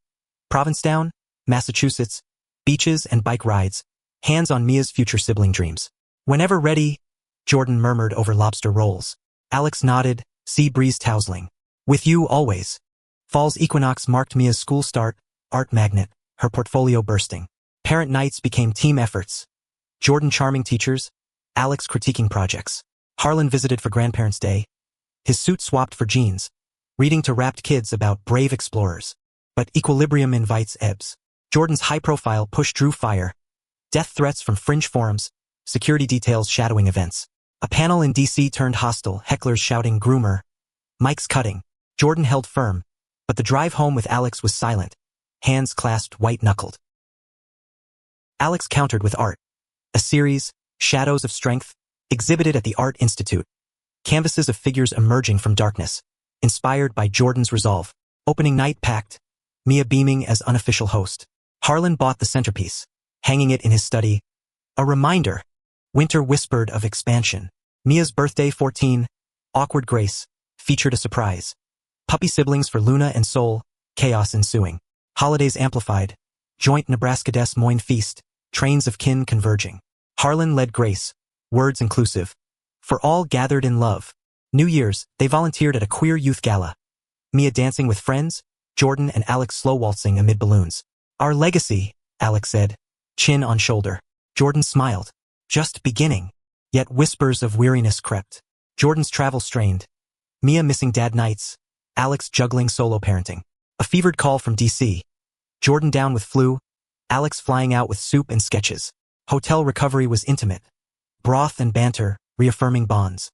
Provincetown, Massachusetts, beaches and bike rides, hands on Mia's future sibling dreams. Whenever ready, Jordan murmured over lobster rolls. Alex nodded, sea breeze tousling. With you always. Fall's equinox marked Mia's school start, art magnet, her portfolio bursting. Parent nights became team efforts. Jordan charming teachers, Alex critiquing projects. Harlan visited for Grandparents' Day. His suit swapped for jeans, reading to rapt kids about brave explorers. But equilibrium invites ebbs. Jordan's high-profile push drew fire. Death threats from fringe forums, security details shadowing events. A panel in D.C. turned hostile, hecklers shouting groomer. Mics cutting. Jordan held firm, but the drive home with Alex was silent, hands clasped white-knuckled. Alex countered with art. A series, Shadows of Strength, exhibited at the Art Institute. Canvases of figures emerging from darkness, inspired by Jordan's resolve. Opening night packed, Mia beaming as unofficial host. Harlan bought the centerpiece, hanging it in his study. A reminder. Winter whispered of expansion. Mia's birthday 14, awkward grace, featured a surprise. Puppy siblings for Luna and Sol, chaos ensuing. Holidays amplified. Joint Nebraska Des Moines feast, trains of kin converging. Harlan led grace, words inclusive. For all gathered in love. New Year's, they volunteered at a queer youth gala. Mia dancing with friends, Jordan and Alex slow waltzing amid balloons. Our legacy, Alex said, chin on shoulder. Jordan smiled. Just beginning. Yet whispers of weariness crept. Jordan's travel strained. Mia missing dad nights. Alex juggling solo parenting. A fevered call from D.C. Jordan down with flu. Alex flying out with soup and sketches. Hotel recovery was intimate. Broth and banter, reaffirming bonds.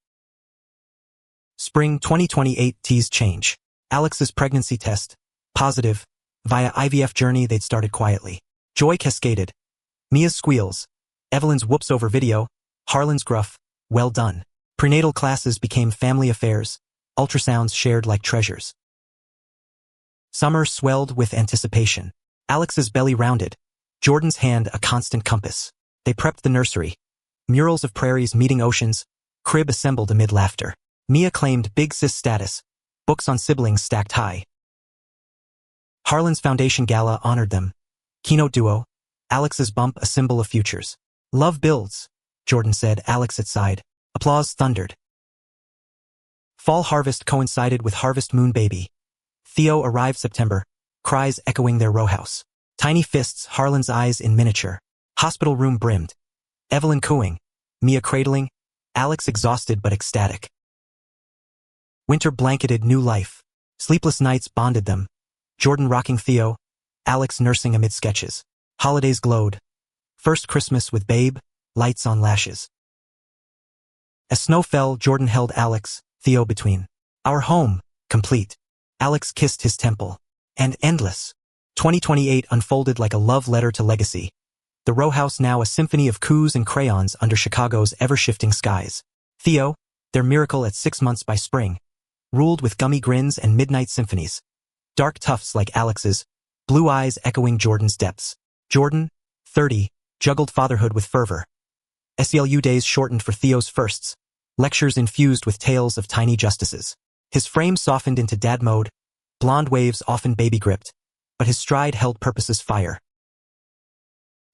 Spring 2028 tease change. Alex's pregnancy test, positive, via IVF journey they'd started quietly. Joy cascaded. Mia's squeals. Evelyn's whoops over video. Harlan's gruff, well done. Prenatal classes became family affairs. Ultrasounds shared like treasures. Summer swelled with anticipation. Alex's belly rounded. Jordan's hand a constant compass. They prepped the nursery. Murals of prairies meeting oceans. Crib assembled amid laughter. Mia claimed big sis status. Books on siblings stacked high. Harlan's foundation gala honored them. Keynote duo. Alex's bump a symbol of futures. Love builds, Jordan said, Alex at side. Applause thundered. Fall harvest coincided with harvest moon baby. Theo arrived September, cries echoing their row house. Tiny fists, Harlan's eyes in miniature. Hospital room brimmed. Evelyn cooing. Mia cradling. Alex exhausted but ecstatic. Winter blanketed new life. Sleepless nights bonded them. Jordan rocking Theo. Alex nursing amid sketches. Holidays glowed. First Christmas with babe, lights on lashes. As snow fell, Jordan held Alex, Theo between. Our home, complete. Alex kissed his temple. And endless. 2028 unfolded like a love letter to legacy. The row house now a symphony of coups and crayons under Chicago's ever-shifting skies. Theo, their miracle at 6 months by spring, ruled with gummy grins and midnight symphonies. Dark tufts like Alex's, blue eyes echoing Jordan's depths. Jordan, 30, juggled fatherhood with fervor. SELU days shortened for Theo's firsts, lectures infused with tales of tiny justices. His frame softened into dad mode, blonde waves often baby-gripped, but his stride held purpose's fire.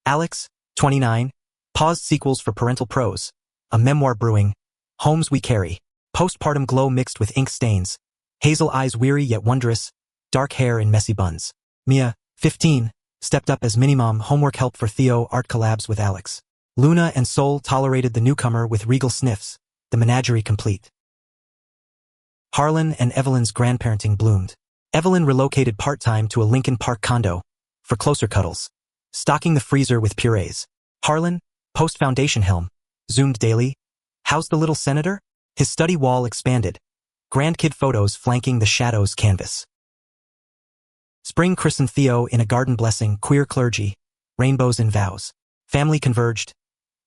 Alex, 29, paused sequels for parental prose, a memoir brewing, Homes We Carry, postpartum glow mixed with ink stains, hazel eyes weary yet wondrous, dark hair in messy buns. Mia, 15, stepped up as mini-mom homework help for Theo art collabs with Alex. Luna and Sol tolerated the newcomer with regal sniffs, the menagerie complete. Harlan and Evelyn's grandparenting bloomed. Evelyn relocated part-time to a Lincoln Park condo for closer cuddles, stocking the freezer with purees. Harlan, post-foundation helm, zoomed daily. How's the little senator? His study wall expanded, grandkid photos flanking the shadows canvas. Spring christened Theo in a garden blessing, queer clergy, rainbows and vows. Family converged.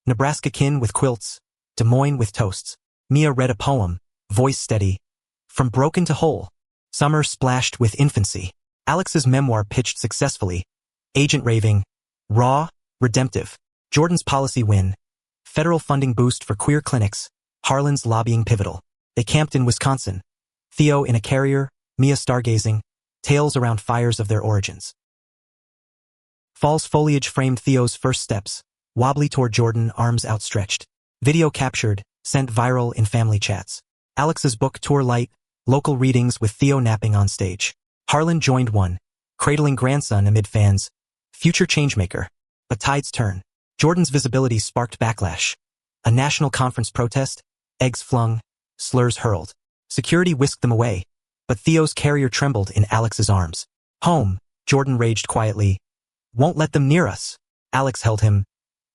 Nebraska kin with quilts, Des Moines with toasts. Mia read a poem, voice steady. From broken to whole. Summer splashed with infancy. Alex's memoir pitched successfully. Agent raving. Raw, redemptive. Jordan's policy win. Federal funding boost for queer clinics. Harlan's lobbying pivotal. They camped in Wisconsin. Theo in a carrier, Mia stargazing. Tales around fires of their origins. Fall's foliage framed Theo's first steps, wobbly toward Jordan, arms outstretched. Video captured, sent viral in family chats. Alex's book tour light, local readings with Theo napping on stage. Harlan joined one, cradling grandson amid fans. Future changemaker. But tides turn. Jordan's visibility sparked backlash. A national conference protest, eggs flung, slurs hurled. Security whisked them away. But Theo's carrier trembled in Alex's arms. Home, Jordan raged quietly. Won't let them near us. Alex held him.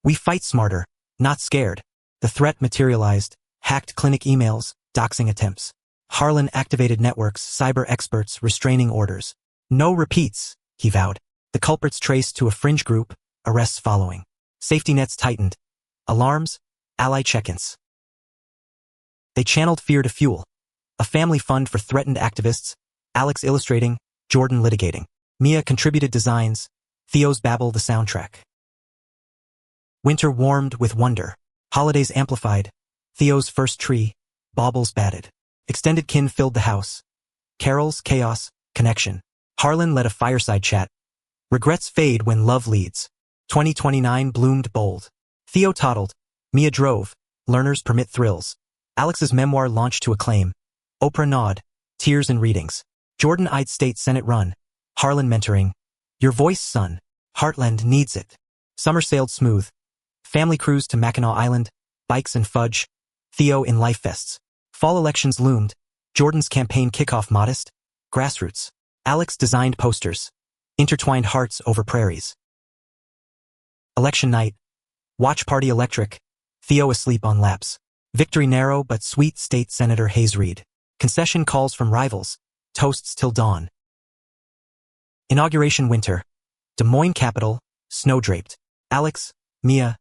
We fight smarter, not scared. The threat materialized, hacked clinic emails, doxing attempts. Harlan activated networks, cyber experts, restraining orders. No repeats, he vowed. The culprits traced to a fringe group, arrests following. Safety nets tightened. Alarms, ally check-ins. They channeled fear to fuel. A family fund for threatened activists, Alex illustrating, Jordan litigating. Mia contributed designs, Theo's babble the soundtrack. Winter warmed with wonder. Holidays amplified. Theo's first tree, baubles batted. Extended kin filled the house. Carols, chaos, connection. Harlan led a fireside chat. Regrets fade when love leads. 2029 bloomed bold. Theo toddled. Mia drove. Learners permit thrills. Alex's memoir launched to acclaim. Oprah nod. Tears and readings. Jordan eyed state Senate run. Harlan mentoring. Your voice, son. Heartland needs it. Summer sailed smooth. Family cruise to Mackinac Island. Bikes and fudge. Theo in life vests. Fall elections loomed. Jordan's campaign kickoff modest. Grassroots. Alex designed posters. Intertwined hearts over prairies. Election night. Watch party electric. Theo asleep on laps. Victory narrow but sweet, State Senator Hayes Reid. Concession calls from rivals. Toasts till dawn. Inauguration winter. Des Moines Capitol, snow-draped. Alex, Mia,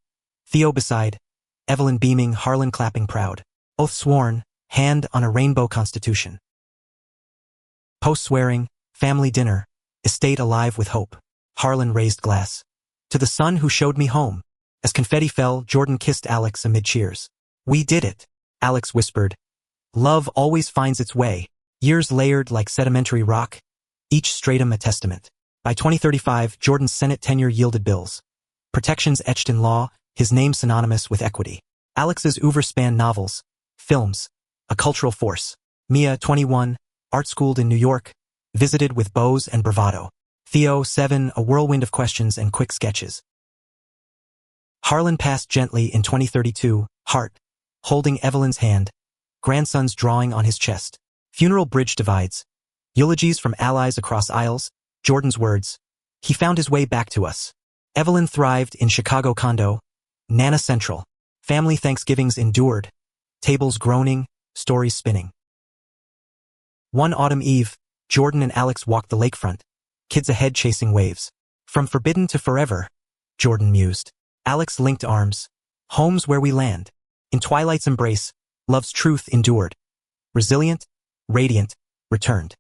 Theo beside, Evelyn beaming, Harlan clapping proud. Oath sworn, hand on a rainbow constitution. Post-swearing, family dinner, estate alive with hope. Harlan raised glass. To the son who showed me home. As confetti fell, Jordan kissed Alex amid cheers. We did it, Alex whispered. Love always finds its way, years layered like sedimentary rock, each stratum a testament. By 2035, Jordan's Senate tenure yielded bills. Protections etched in law, his name synonymous with equity. Alex's oeuvre spanned novels, films, a cultural force. Mia, 21, art-schooled in New York, visited with bows and bravado. Theo, 7, a whirlwind of questions and quick sketches. Harlan passed gently in 2032, heart, holding Evelyn's hand, grandson's drawing on his chest. Funeral bridge divides. Eulogies from allies across aisles, Jordan's words. He found his way back to us. Evelyn thrived in Chicago condo, Nana Central. Family Thanksgivings endured, tables groaning, stories spinning. One autumn eve, Jordan and Alex walked the lakefront, kids ahead chasing waves. From forbidden to forever, Jordan mused. Alex linked arms. Home's where we land. In twilight's embrace, love's truth endured. Resilient, radiant, returned.